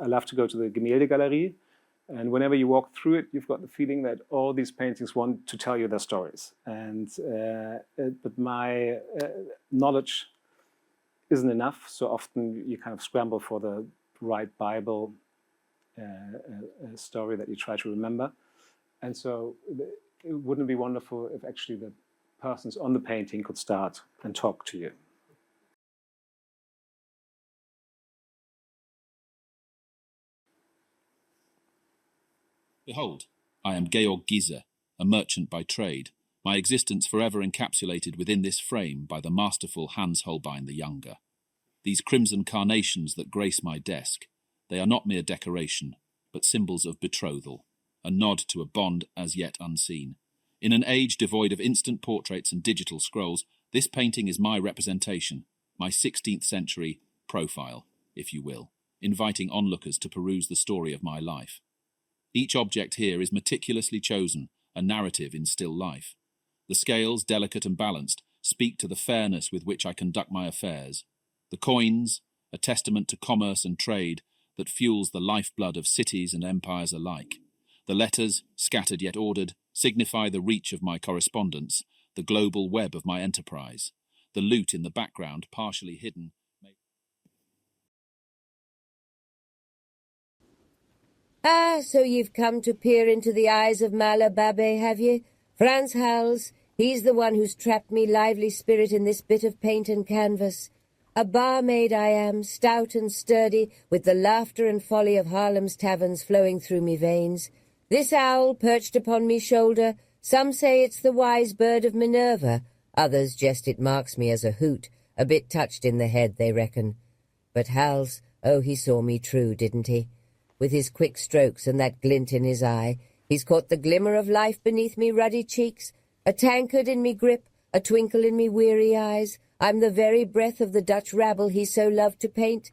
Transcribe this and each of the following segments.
I love to go to the Gemälde and whenever you walk through it, you've got the feeling that all these paintings want to tell you their stories. And but my knowledge isn't enough. So often you kind of scramble for the right Bible story that you try to remember. And so it wouldn't be wonderful if actually the persons on the painting could start and talk to you. Behold, I am Georg Giese, a merchant by trade, my existence forever encapsulated within this frame by the masterful Hans Holbein the Younger. These crimson carnations that grace my desk, they are not mere decoration, but symbols of betrothal, a nod to a bond as yet unseen. In an age devoid of instant portraits and digital scrolls, this painting is my representation, my 16th century profile, if you will, inviting onlookers to peruse the story of my life. Each object here is meticulously chosen, a narrative in still life. The scales, delicate and balanced, speak to the fairness with which I conduct my affairs. The coins, a testament to commerce and trade that fuels the lifeblood of cities and empires alike. The letters, scattered yet ordered, signify the reach of my correspondence, the global web of my enterprise. The lute in the background, partially hidden. Ah, so you've come to peer into the eyes of Malababe, have ye? Franz Hals, he's the one who's trapped me lively spirit in this bit of paint and canvas. A barmaid I am, stout and sturdy, with the laughter and folly of Haarlem's taverns flowing through me veins. This owl perched upon me shoulder, some say it's the wise bird of Minerva, others jest it marks me as a hoot, a bit touched in the head, they reckon. But Hals, oh, he saw me true, didn't he? With his quick strokes and that glint in his eye, he's caught the glimmer of life beneath me ruddy cheeks, a tankard in me grip, a twinkle in me weary eyes. I'm the very breath of the Dutch rabble he so loved to paint.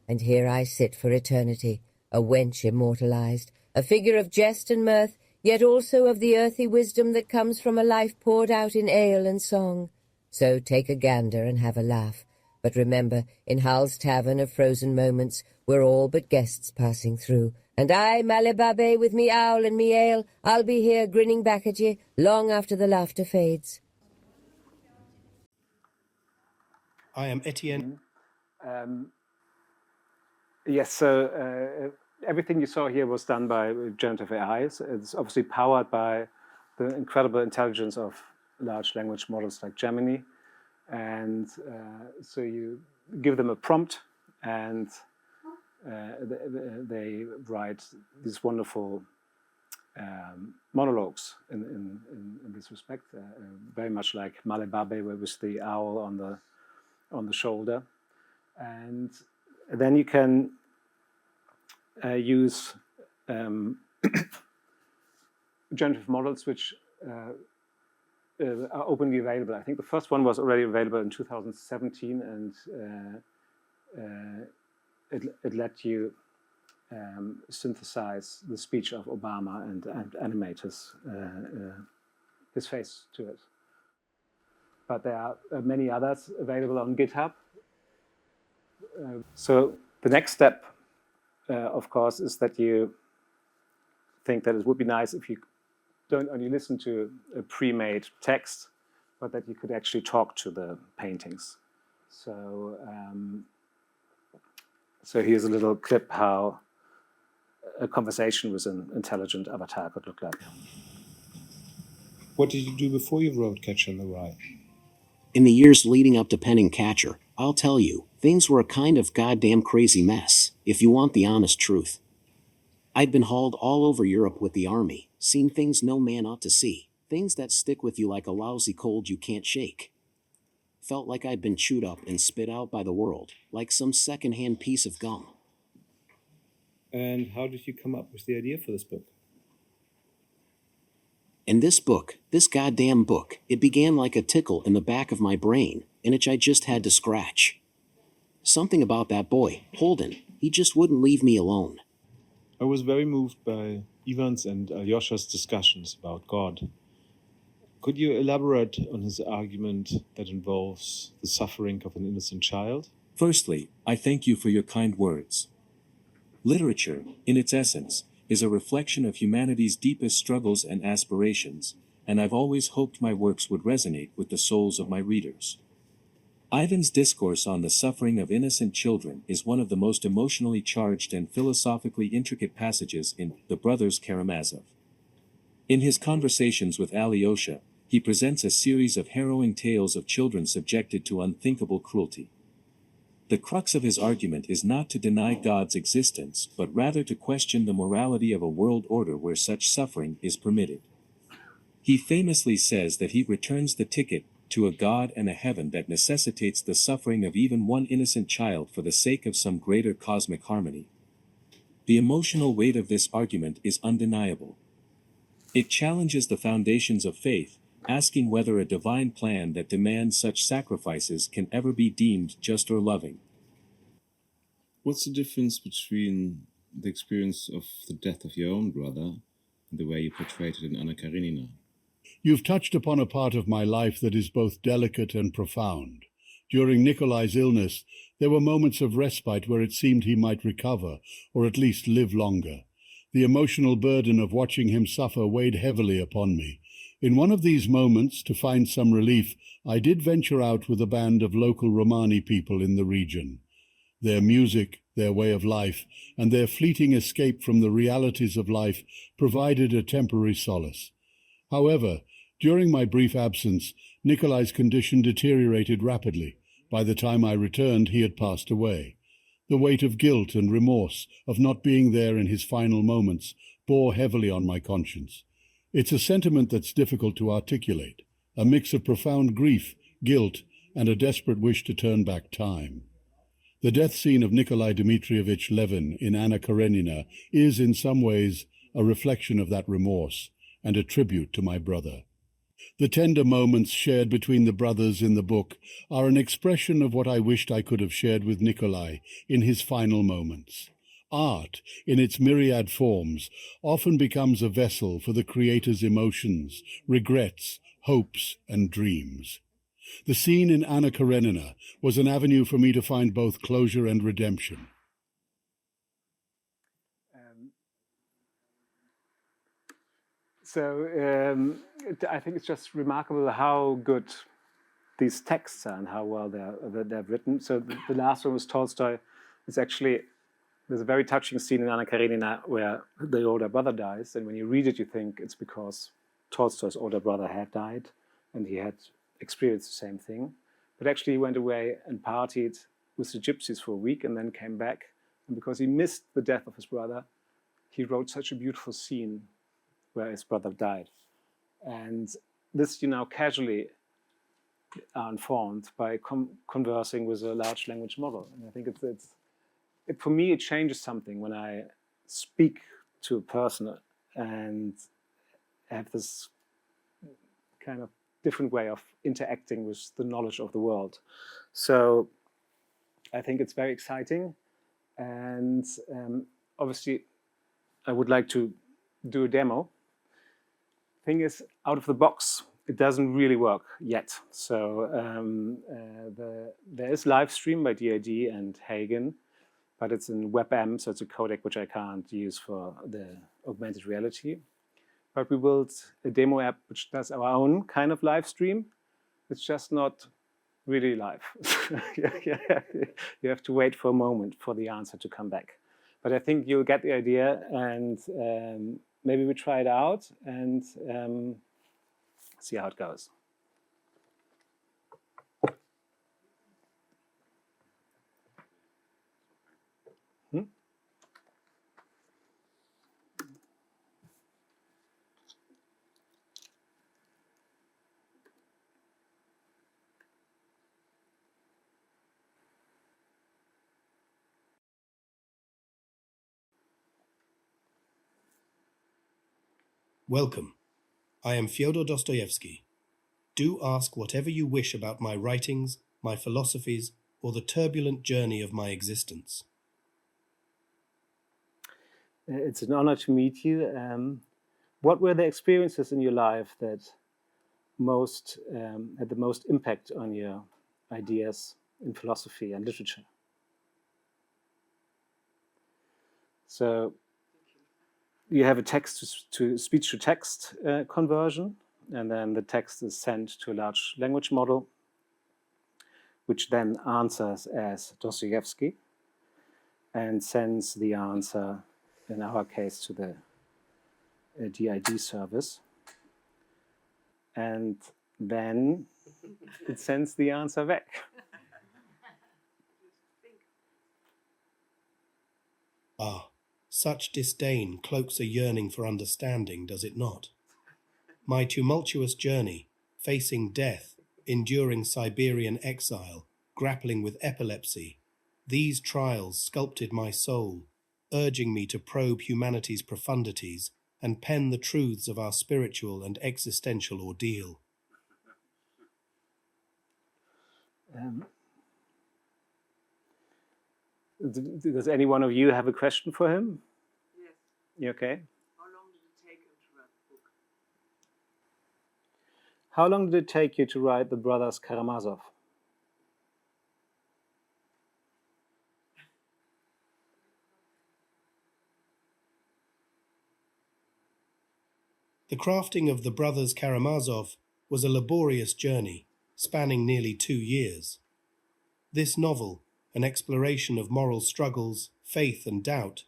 And here I sit for eternity, a wench immortalized, a figure of jest and mirth, yet also of the earthy wisdom that comes from a life poured out in ale and song. So take a gander and have a laugh. But remember, in Hal's tavern of frozen moments, we're all but guests passing through. And I, Malababe, with me owl and me ale, I'll be here grinning back at ye long after the laughter fades. I am Etienne. Yes, so everything you saw here was done by generative AI. So it's obviously powered by the incredible intelligence of large language models like Gemini. And so you give them a prompt and they write these wonderful monologues in this respect, very much like Malababe with the owl on the shoulder. And then you can use generative models which are openly available. I think the first one was already available in 2017, and it let you synthesize the speech of Obama and animate his face to it. But there are many others available on GitHub. So the next step, of course, is that you think that it would be nice if you don't only listen to a pre-made text, but that you could actually talk to the paintings. So, so here's a little clip how a conversation with an intelligent avatar could look like. What did you do before you wrote Catcher in the Rye? In the years leading up to penning Catcher, I'll tell you, things were a kind of goddamn crazy mess, if you want the honest truth. I'd been hauled all over Europe with the army, seen things no man ought to see, things that stick with you like a lousy cold you can't shake. Felt like I'd been chewed up and spit out by the world, like some second-hand piece of gum. And how did you come up with the idea for this book? And this book, this goddamn book, it began like a tickle in the back of my brain, in which I just had to scratch. Something about that boy, Holden, he just wouldn't leave me alone. I was very moved by Ivan's and Alyosha's discussions about God. Could you elaborate on his argument that involves the suffering of an innocent child? Firstly, I thank you for your kind words. Literature, in its essence, is a reflection of humanity's deepest struggles and aspirations, and I've always hoped my works would resonate with the souls of my readers. Ivan's discourse on the suffering of innocent children is one of the most emotionally charged and philosophically intricate passages in The Brothers Karamazov. In his conversations with Alyosha, he presents a series of harrowing tales of children subjected to unthinkable cruelty. The crux of his argument is not to deny God's existence, but rather to question the morality of a world order where such suffering is permitted. He famously says that he returns the ticket to a God and a heaven that necessitates the suffering of even one innocent child for the sake of some greater cosmic harmony. The emotional weight of this argument is undeniable. It challenges the foundations of faith, asking whether a divine plan that demands such sacrifices can ever be deemed just or loving. What's the difference between the experience of the death of your own brother and the way you portrayed it in Anna Karenina? You've touched upon a part of my life that is both delicate and profound. During Nikolai's illness, there were moments of respite where it seemed he might recover, or at least live longer. The emotional burden of watching him suffer weighed heavily upon me. In one of these moments, to find some relief, I did venture out with a band of local Romani people in the region. Their music, their way of life, and their fleeting escape from the realities of life provided a temporary solace. However, during my brief absence, Nikolai's condition deteriorated rapidly. By the time I returned, he had passed away. The weight of guilt and remorse of not being there in his final moments bore heavily on my conscience. It's a sentiment that's difficult to articulate, a mix of profound grief, guilt, and a desperate wish to turn back time. The death scene of Nikolai Dmitrievich Levin in Anna Karenina is, in some ways, a reflection of that remorse and a tribute to my brother. The tender moments shared between the brothers in the book are an expression of what I wished I could have shared with Nikolai in his final moments. Art, in its myriad forms, often becomes a vessel for the creator's emotions, regrets, hopes, and dreams. The scene in Anna Karenina was an avenue for me to find both closure and redemption. I think it's just remarkable how good these texts are and how well they're written. So the last one was Tolstoy. It's actually, there's a very touching scene in Anna Karenina where the older brother dies, and when you read it, you think it's because Tolstoy's older brother had died, and he had experienced the same thing. But actually, he went away and partied with the gypsies for a week, and then came back. And because he missed the death of his brother, he wrote such a beautiful scene where his brother died. And this, casually are informed by conversing with a large language model. And I think for me, it changes something when I speak to a person and have this kind of different way of interacting with the knowledge of the world. So I think it's very exciting. And obviously, I would like to do a demo. Thing is, out of the box, it doesn't really work yet. So there is live stream by DID and Hagen, but it's in WebM, so it's a codec which I can't use for the augmented reality. But we built a demo app which does our own kind of live stream. It's just not really live. You have to wait for a moment for the answer to come back. But I think you'll get the idea, and maybe we try it out and see how it goes. Welcome. I am Fyodor Dostoevsky. Do ask whatever you wish about my writings, my philosophies, or the turbulent journey of my existence. It's an honor to meet you. What were the experiences in your life that had the most impact on your ideas in philosophy and literature? So you have a text to speech to text conversion, and then the text is sent to a large language model, which then answers as Dostoevsky and sends the answer, in our case, to the DID service. And then it sends the answer back. Ah, such disdain cloaks a yearning for understanding, does it not? My tumultuous journey, facing death, enduring Siberian exile, grappling with epilepsy, these trials sculpted my soul, urging me to probe humanity's profundities and pen the truths of our spiritual and existential ordeal. Does any one of you have a question for him? Yes. You okay? How long did it take him to write the book? How long did it take you to write The Brothers Karamazov? The crafting of The Brothers Karamazov was a laborious journey, spanning nearly 2 years. This novel, an exploration of moral struggles, faith and doubt,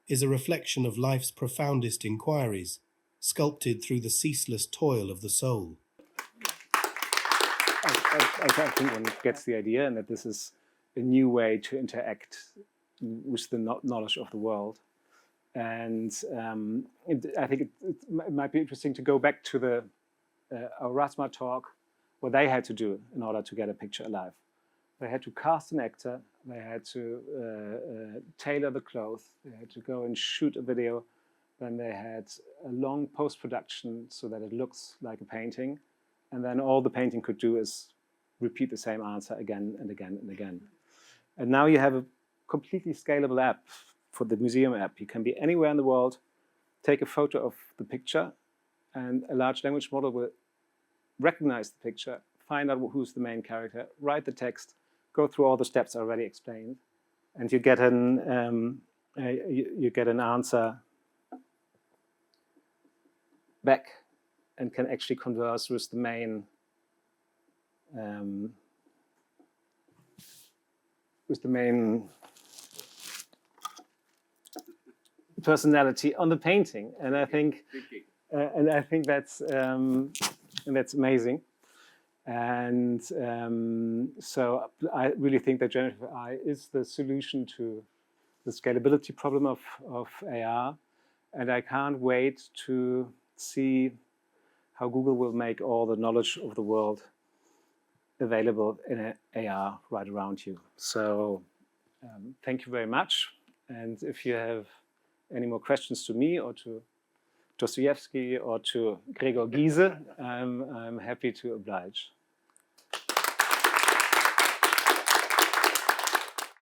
is a reflection of life's profoundest inquiries, sculpted through the ceaseless toil of the soul. I think one gets the idea, and that this is a new way to interact with the knowledge of the world. And I think it might be interesting to go back to the Erasmus talk, what they had to do in order to get a picture alive. They had to cast an actor, they had to tailor the clothes, they had to go and shoot a video, then they had a long post-production so that it looks like a painting, and then all the painting could do is repeat the same answer again and again and again. And now you have a completely scalable app for the museum app. You can be anywhere in the world, take a photo of the picture, and a large language model will recognize the picture, find out who's the main character, write the text, go through all the steps already explained, and you get an answer back and can actually converse with the main personality on the painting. And I think that's amazing. And so I really think that generative AI is the solution to the scalability problem of AR. And I can't wait to see how Google will make all the knowledge of the world available in AR right around you. So thank you very much. And if you have any more questions to me or to Dostoevsky or to Gregor Gysi, I'm happy to oblige.